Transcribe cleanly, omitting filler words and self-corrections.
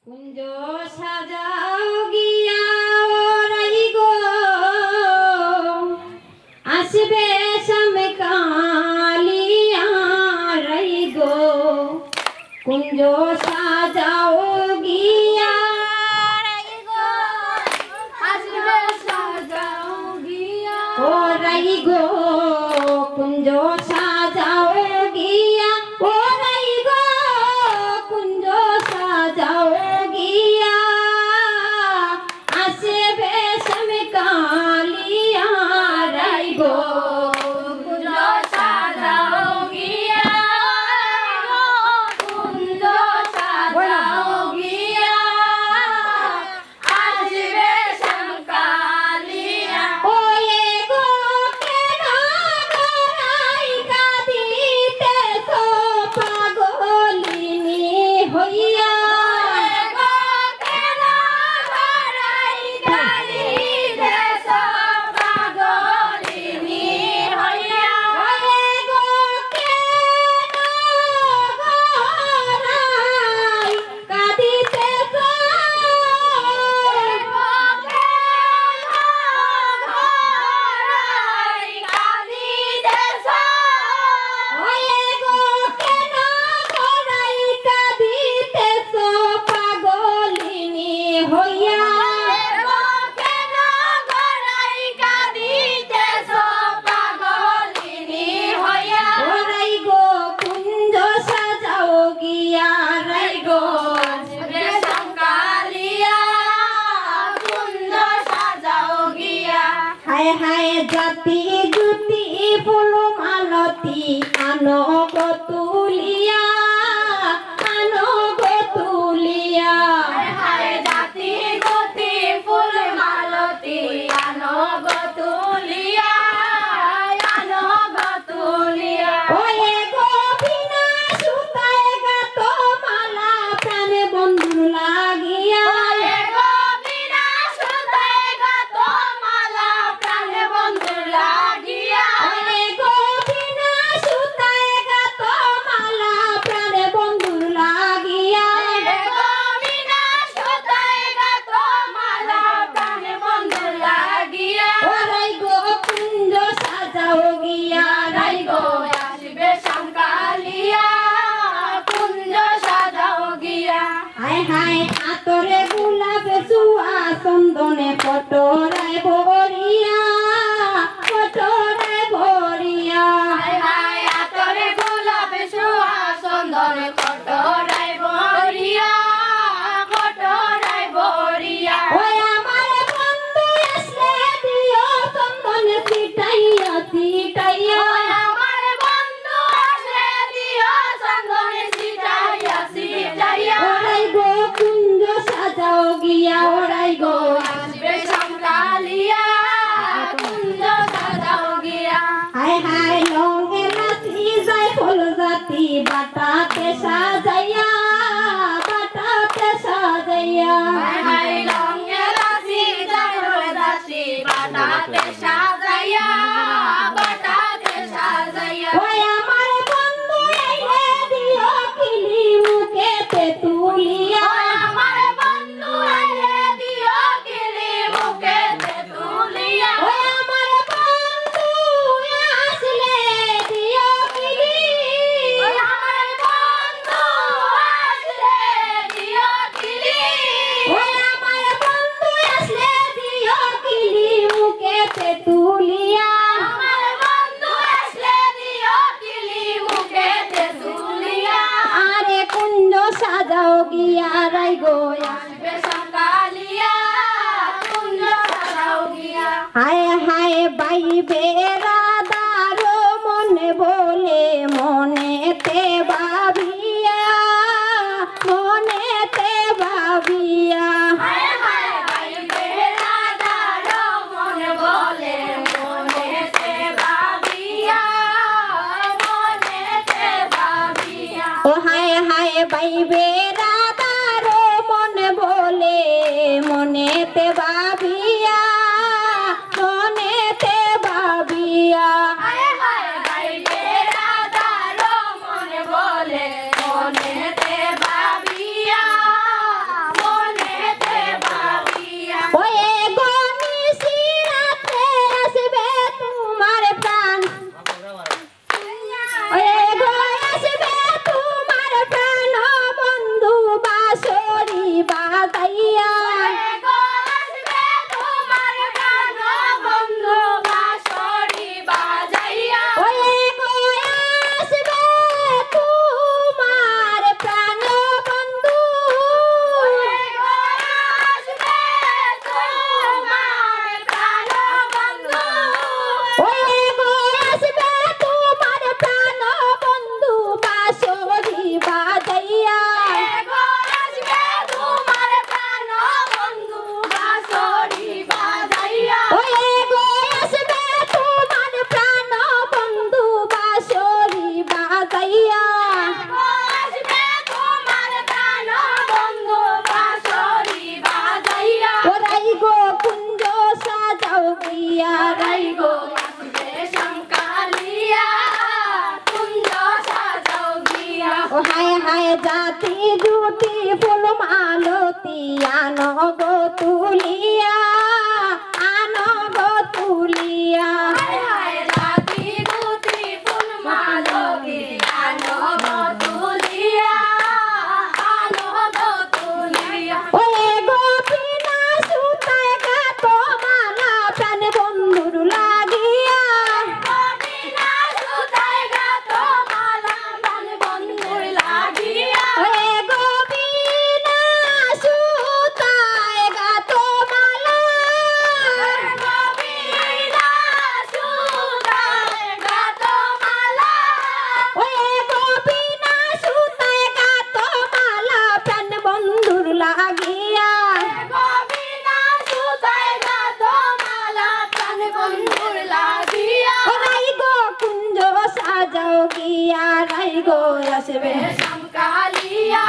কুঞ্জ সাজাও গিয়া ওরাই গো আসবে সামে কালিয়া রাই গো কুঞ্জ সাজাও গিয়া রাই গো আসবে সাজাও গিয়া ওরাই গো কুঞ্জ সাজাও গিয়া ওরাই গো কুঞ্জ সাজাও গিয়া আসবে সামে কালিয়া রাই গো কুঞ্জ সাজাও গিয়া কুঞ্জ সাজাও গিয়া আসবে সামে কালিয়া ওয়ে গো কেন গরাই কাঁদিতে তো পাগলিনী হইয়া হায় জাতি জুতি ফুল মালতি আনো গো তুলিয়া আনো গো তুলিয়া হায় জাতি জুতি ফুল মালতি আনো গো তুলিয়া আনো গো তুলিয়া ওয়ে গো বিনা সুতায় গাত মালা প্রাণে বন্ধু লাগিয়া আতরে গোলাপ সুয়া চন্দনে পটরায় ভরিয়া পটরায় ভরিয়া আতরে গোলাপ সুয়া চন্দনে পটরায় ভরিয়া পটরায় ভরিয়া ওই আমার বন্ধু আসলে দিও চন্দনে ছিটাইয়া ছিটাইয়া আমার বন্ধু আসলে দিও চন্দনে ছিটাইয়া ছিটাইয়া ওরাই গো কুঞ্জ সাজাও গিয়া ওরাই গো আসবে সামকালিয়া কুঞ্জ সাজাও গিয়া হায় হায় লঙ্গে নাচি যায় ফুল জাতি বাটাতে সাজাইয়া হায় হায় লঙ্গে নাচি যায় ফুল জাতি বাটাতে সাজাইয়া ওই আমার বন্ধু আইলে দিও কিলি মুখেতে তুলিয়া আমার বন্ধু আইলে দিও কিলি মুখেতে তুলিয়া ওই আমার বন্ধু আসলে দিও কিলি ওই আমার বন্ধু আসলে দিও কিলি ওই আমার বন্ধু আসলে দিও কিলি মুখেতে তুলিয়া আমার বন্ধু আসলে দিও কিলি মুখেতে তুলিয়া আরে কুঞ্জ সাজাও গিয়া রাই গো আসবে সকালিয়া কুঞ্জ সাজাও গিয়া হায় হায় বাইবে রাধার মনে বলে মনেতে ভাবিয়া মনেতে ভাবিয়া হায় হায় বাইবে রাধার মনে বলে মনেতে ভাবিয়া মনেতে ভাবিয়া ও হায় হায় বাইবে রাধার মনে বলে মনেতে ভাবিয়া মনেতে ভাবিয়া হায় হায় বাইবে রাধার মনে গিয়া রাই গো ও হায় হায় জাতি জুটি ফুল মালতি আনো গো তুলিয়া আনো গো তুলিয়া ওরে গোপিনা সুতায় গাতো মালা প্রাণ বন্ধুর লাগিয়া ওরে গোপিনা সুতায় গাতো মালা ওরে গোপিনা সুতায় গাতো মালা প্রাণ বন্ধুর লাগিয়া ও রাই গো কুঞ্জ সাজাও গিয়া রাই গো আসবে কালিয়া